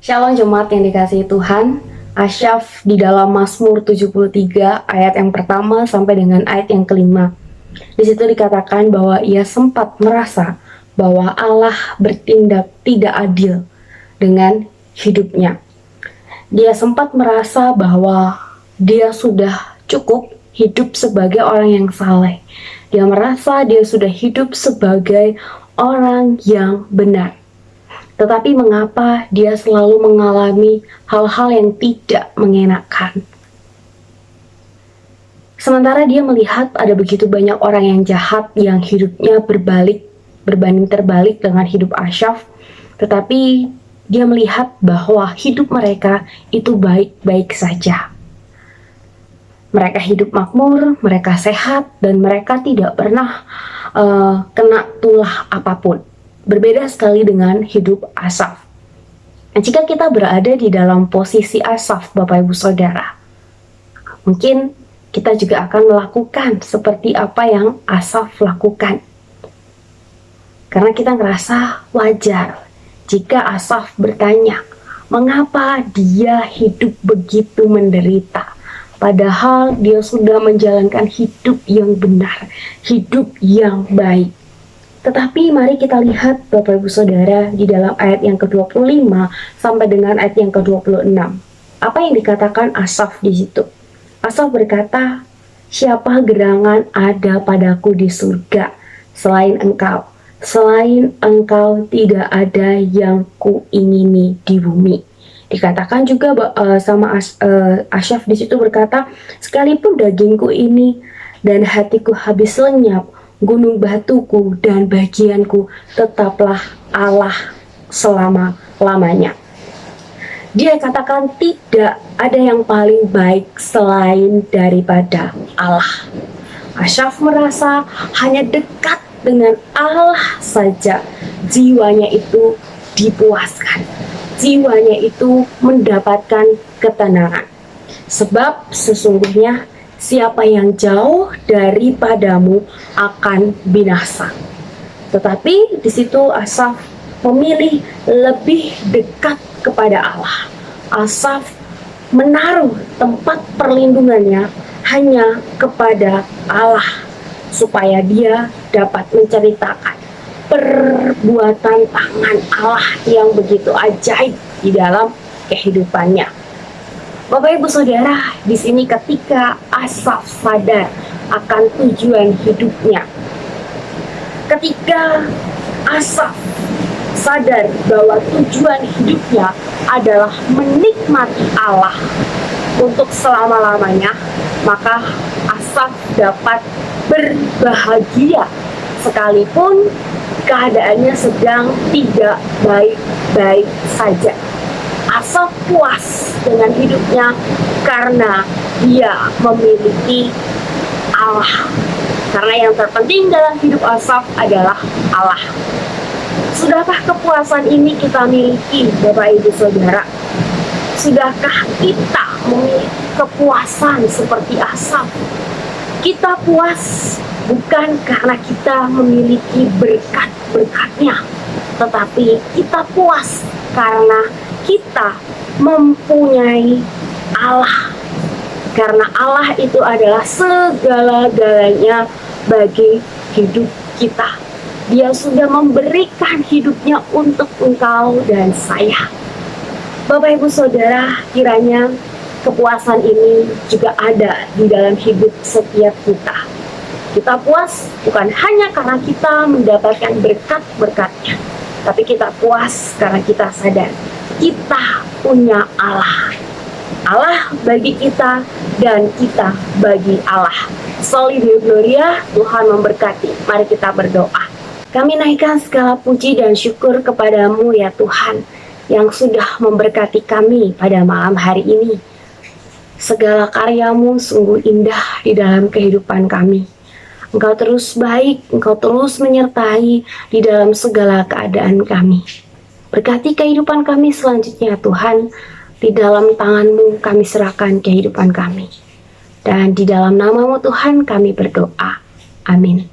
Shalom jemaat yang dikasihi Tuhan. Asyaf di dalam Mazmur 73 ayat yang pertama sampai dengan ayat yang kelima. Di situ dikatakan bahwa ia sempat merasa bahwa Allah bertindak tidak adil dengan hidupnya. Dia sempat merasa bahwa dia sudah cukup hidup sebagai orang yang saleh. Dia merasa dia sudah hidup sebagai orang yang benar. Tetapi mengapa dia selalu mengalami hal-hal yang tidak mengenakan? Sementara dia melihat ada begitu banyak orang yang jahat yang hidupnya berbanding terbalik dengan hidup Asyaf, tetapi dia melihat bahwa hidup mereka itu baik-baik saja. Mereka hidup makmur, mereka sehat, dan mereka tidak pernah kena tulah apapun. Berbeda sekali dengan hidup Asaf. Jika kita berada di dalam posisi Asaf, Bapak Ibu Saudara, mungkin kita juga akan melakukan seperti apa yang Asaf lakukan. Karena kita ngerasa wajar jika Asaf bertanya, mengapa dia hidup begitu menderita? Padahal dia sudah menjalankan hidup yang benar, hidup yang baik. Tetapi mari kita lihat Bapak Ibu Saudara di dalam ayat yang ke-25 sampai dengan ayat yang ke-26. Apa yang dikatakan Asaf di situ? Asaf berkata, "Siapa gerangan ada padaku di surga selain Engkau? Selain Engkau tidak ada yang kuingini di bumi." Dikatakan juga sama Asaf di situ berkata, "Sekalipun dagingku ini dan hatiku habis lenyap, gunung batuku dan bagianku tetaplah Allah selama-lamanya." Dia katakan tidak ada yang paling baik selain daripada Allah. Asyaf merasa hanya dekat dengan Allah saja jiwanya itu dipuaskan, jiwanya itu mendapatkan ketenangan. Sebab sesungguhnya siapa yang jauh daripadamu akan binasa. Tetapi di situ Asaf memilih lebih dekat kepada Allah. Asaf menaruh tempat perlindungannya hanya kepada Allah, supaya dia dapat menceritakan perbuatan tangan Allah yang begitu ajaib di dalam kehidupannya. Bapak Ibu Saudara, di sini ketika Asaf sadar akan tujuan hidupnya, ketika Asaf sadar bahwa tujuan hidupnya adalah menikmati Allah untuk selama-lamanya, maka Asaf dapat berbahagia sekalipun keadaannya sedang tidak baik-baik saja. Asaf puas dengan hidupnya karena dia memiliki Allah. Karena yang terpenting dalam hidup Asaf adalah Allah. Sudahkah kepuasan ini kita miliki, Bapak Ibu Saudara? Sudahkah kita memiliki kepuasan seperti Asaf? Kita puas bukan karena kita memiliki berkat-berkatnya, tetapi kita puas karena kita mempunyai Allah. Karena Allah itu adalah segala-galanya bagi hidup kita. Dia sudah memberikan hidupnya untuk engkau dan saya. Bapak Ibu Saudara, kiranya kepuasan ini juga ada di dalam hidup setiap kita. Kita puas bukan hanya karena kita mendapatkan berkat-berkatnya, tapi kita puas karena kita sadar kita punya Allah. Allah bagi kita dan kita bagi Allah. Soli Deo Gloria, Tuhan memberkati. Mari kita berdoa. Kami naikkan segala puji dan syukur kepadamu ya Tuhan, yang sudah memberkati kami pada malam hari ini. Segala karyamu sungguh indah di dalam kehidupan kami. Engkau terus baik, Engkau terus menyertai di dalam segala keadaan kami. Berkati kehidupan kami selanjutnya Tuhan. Di dalam tangan-Mu kami serahkan kehidupan kami. Dan di dalam nama-Mu Tuhan kami berdoa. Amin.